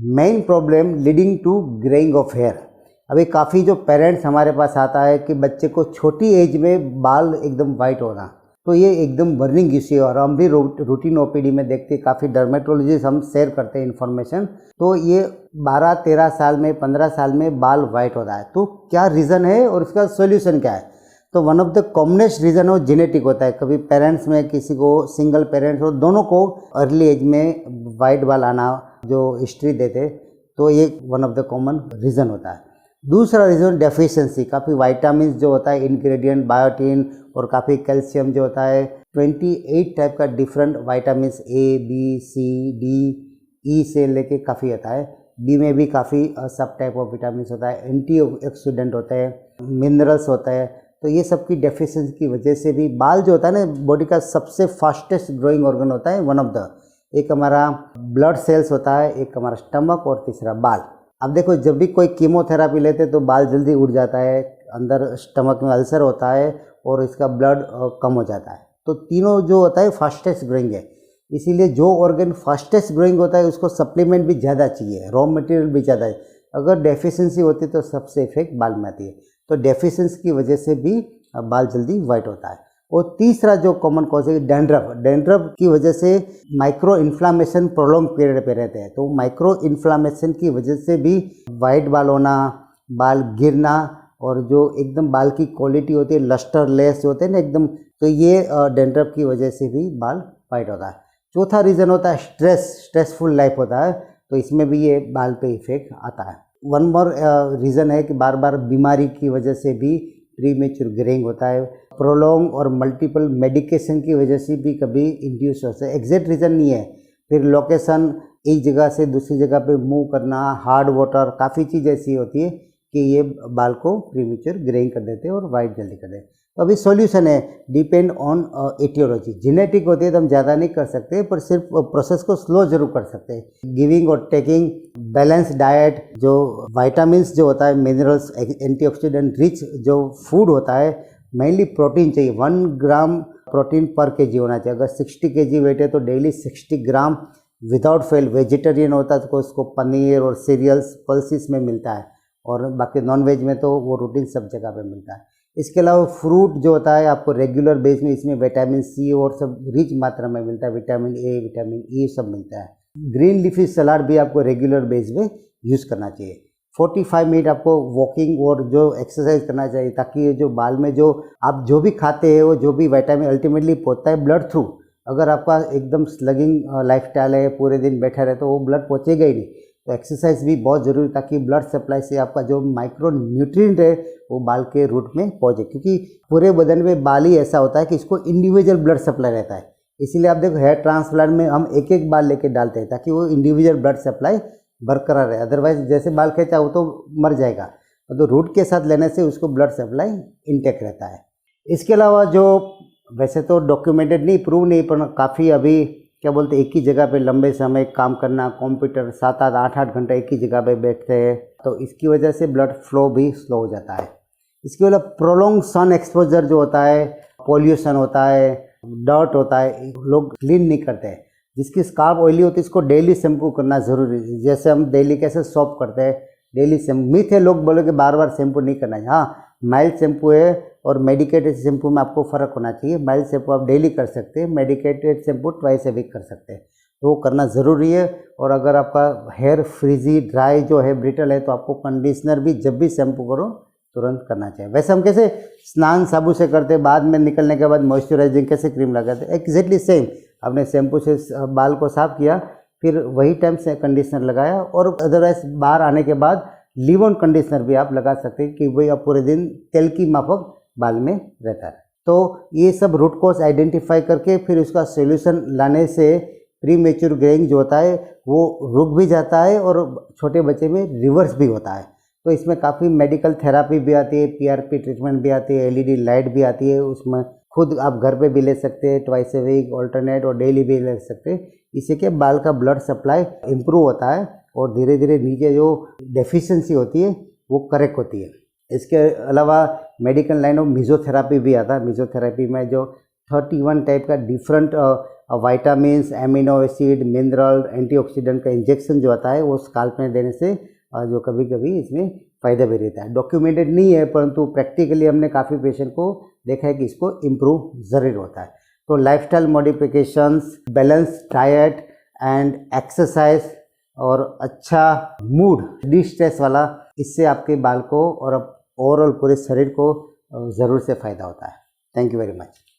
Main problem leading to greying of hair. अभी काफ़ी जो पेरेंट्स हमारे पास आता है कि बच्चे को छोटी एज में बाल एकदम वाइट होना, तो ये एकदम बर्निंग इश्यू है। और हम भी रूटीन ओपीडी में देखते हैं, काफ़ी डर्मेटोलॉजिस्ट हम शेयर करते हैं इन्फॉर्मेशन, तो ये 12-13 साल में 15 साल में बाल वाइट होता है। तो क्या रीज़न है और इसका सोल्यूशन क्या है? तो one of the commonest reason वो जेनेटिक होता है। कभी पेरेंट्स में किसी को, सिंगल पेरेंट्स हो, दोनों को अर्ली एज में वाइट बाल आना जो हिस्ट्री देते, तो ये one of the common reason होता है। दूसरा रीज़न डेफिशिएंसी, काफ़ी विटामिन जो होता है इंग्रेडिएंट, बायोटीन और काफ़ी कैल्शियम जो होता है, 28 टाइप का different vitamin A B C D E से लेके काफ़ी आता है। बी में भी काफ़ी सब टाइप ऑफ विटामिन होता है, एंटीऑक्सीडेंट होते हैं, मिनरल्स होता है। तो ये सब की डेफिशिएंसी की वजह से भी बाल जो होता है ना, बॉडी का सबसे फास्टेस्ट ग्रोइंग ऑर्गन होता है वन ऑफ द, एक हमारा ब्लड सेल्स होता है, एक हमारा स्टमक और तीसरा बाल। अब देखो, जब भी कोई कीमोथेरापी लेते हैं तो बाल जल्दी उड़ जाता है, अंदर स्टमक में अल्सर होता है और इसका ब्लड कम हो जाता है। तो तीनों जो होता है फास्टेस्ट ग्रोइंग है, इसीलिए जो ऑर्गन फास्टेस्ट ग्रोइंग होता है उसको सप्लीमेंट भी ज़्यादा चाहिए, रॉ मटेरियल भी ज़्यादा है। अगर डेफिशिएंसी होती है तो सबसे इफेक्ट बाल में आती है। तो डेफिशिएंसी की वजह से भी बाल जल्दी वाइट होता है। और तीसरा जो कॉमन कॉज है डैंड्रफ। डैंड्रफ की वजह से माइक्रो इन्फ्लामेशन प्रोलॉन्ग पीरियड पे रहते हैं, तो माइक्रो इन्फ्लामेशन की वजह से भी वाइट बाल होना, बाल गिरना, और जो एकदम बाल की क्वालिटी होती है लस्टरलेस होते हैं ना एकदम, तो ये डैंड्रफ की वजह से भी बाल वाइट होता है। चौथा रीज़न होता है स्ट्रेसफुल लाइफ होता है, तो इसमें भी ये बाल पे इफेक्ट आता है। वन मोर रीज़न है कि बार बार बीमारी की वजह से भी प्रीमेच्योर ग्रेइंग होता है। प्रोलॉन्ग और मल्टीपल मेडिकेशन की वजह से भी कभी इंड्यूस होता है, एग्जैक्ट रीज़न नहीं है। फिर लोकेशन, एक जगह से दूसरी जगह पे मूव करना, हार्ड वाटर, काफ़ी चीज़ ऐसी होती है कि ये बाल को प्रीमेच्योर ग्रेइंग कर देते हैं और वाइट जल्दी कर देते हैं। तो अभी सॉल्यूशन है, डिपेंड ऑन एटियोलॉजी। जेनेटिक होती है तो हम ज़्यादा नहीं कर सकते, पर सिर्फ प्रोसेस को स्लो जरूर कर सकते हैं। गिविंग और टेकिंग बैलेंस डाइट, जो विटामिन्स जो होता है, मिनरल्स, एंटीऑक्सीडेंट रिच जो फूड होता है, मेनली प्रोटीन चाहिए। 1 ग्राम प्रोटीन पर केजी होना चाहिए। अगर 60 केजी वेट है तो डेली 60 ग्राम विदाउट फेल। वेजिटेरियन होता है तो उसको पनीर और सीरियल्स, पल्सिस में मिलता है, और बाकी नॉन वेज में तो वो रूटीन सब जगह पे मिलता है। इसके अलावा फ्रूट जो होता है आपको रेगुलर बेस में, इसमें विटामिन सी और सब रिच मात्रा में मिलता है, विटामिन ए, विटामिन ई सब मिलता है। ग्रीन लीफी सलाद भी आपको रेगुलर बेस में यूज़ करना चाहिए। 45 मिनट आपको वॉकिंग और जो एक्सरसाइज करना चाहिए, ताकि ये जो बाल में जो आप जो भी खाते हैं वो जो भी विटामिन अल्टीमेटली पहुँचता है ब्लड थ्रू। अगर आपका एकदम स्लगिंग लाइफस्टाइल है, पूरे दिन बैठा रहे, तो वो ब्लड पहुँचेगा ही नहीं। तो एक्सरसाइज भी बहुत ज़रूरी, ताकि ब्लड सप्लाई से आपका जो माइक्रो न्यूट्रिएंट है वो बाल के रूट में पहुँचे, क्योंकि पूरे बदन में बाल ही ऐसा होता है कि इसको इंडिविजुअल ब्लड सप्लाई रहता है। इसीलिए आप देखो हेयर ट्रांसप्लांट में हम एक एक बाल लेके डालते हैं, ताकि वो इंडिविजुअल ब्लड सप्लाई बरकरार रहे। अदरवाइज जैसे बाल खींचा वो तो मर जाएगा, तो रूट के साथ लेने से उसको ब्लड सप्लाई इंटेक रहता है। इसके अलावा जो वैसे तो डॉक्यूमेंटेड नहीं, प्रूव नहीं, पर काफ़ी अभी क्या बोलते हैं, एक ही जगह पे लंबे समय काम करना, कंप्यूटर 7-7, 8-8 घंटे एक ही जगह पे बैठते हैं, तो इसकी वजह से ब्लड फ्लो भी स्लो हो जाता है। इसके अलावा प्रोलॉन्ग सन एक्सपोजर जो होता है, पोल्यूशन होता है, डर्ट होता है, लोग क्लीन नहीं करते हैं। जिसकी स्काल्प ऑयली होती है इसको डेली शैम्पू करना ज़रूरी है। जैसे हम डेली कैसे सोप करते हैं, डेली शैम्पू। मिथ है, लोग बोले कि बार बार शैम्पू नहीं करना है। हाँ, माइल्ड शैम्पू है और मेडिकेटेड शैम्पू में आपको फ़र्क होना चाहिए। माइल्ड शैम्पू आप डेली कर सकते हैं, medicated shampoo twice a week कर सकते हैं, तो वो करना ज़रूरी है। और अगर आपका हेयर फ्रीजी, ड्राई जो है, ब्रिटल है, तो आपको कंडीशनर भी जब भी शैम्पू करो तुरंत करना चाहिए। वैसे हम कैसे स्नान साबुन से करते हैं, बाद में निकलने के बाद मॉइस्चराइजिंग कैसे क्रीम लगाते हैं, एग्जैक्टली सेम। आपने शैम्पू से बाल को साफ किया, फिर वही टाइम से कंडीशनर लगाया, और अदरवाइज बाहर आने के बाद लीव ऑन कंडीशनर भी आप लगा सकते हैं कि भाई आप पूरे दिन तेल की माफक बाल में रहता है। तो ये सब रूट कॉज आइडेंटिफाई करके फिर उसका सोल्यूशन लाने से प्रीमेच्योर ग्रेइंग जो होता है वो रुक भी जाता है, और छोटे बच्चे में रिवर्स भी होता है। तो इसमें काफ़ी मेडिकल थेरापी भी आती है, पीआरपी ट्रीटमेंट भी आती है, एलईडी लाइट भी आती है। उसमें खुद आप घर पे भी ले सकते हैं, ट्वाइस ए वीक, ऑल्टरनेट और डेली भी ले सकते हैं। इससे क्या बाल का ब्लड सप्लाई इम्प्रूव होता है, और धीरे धीरे नीचे जो डेफिशिएंसी होती है वो करेक्ट होती है। इसके अलावा मेडिकल लाइन ऑफ मिजोथेरापी भी आता है। मिजोथेरापी में जो 31 टाइप का different vitamins, amino acid, mineral, antioxidant का इंजेक्शन जो आता है वो स्काल्प में देने से जो कभी कभी इसमें फ़ायदा भी रहता है। डॉक्यूमेंटेड नहीं है, परंतु प्रैक्टिकली हमने काफ़ी पेशेंट को देखा है कि इसको इम्प्रूव ज़रूर होता है। तो lifestyle modifications, balance diet and exercise और अच्छा मूड, डिस्ट्रेस वाला, इससे आपके बाल को और ओवरऑल पूरे शरीर को ज़रूर से फ़ायदा होता है। Thank you very much.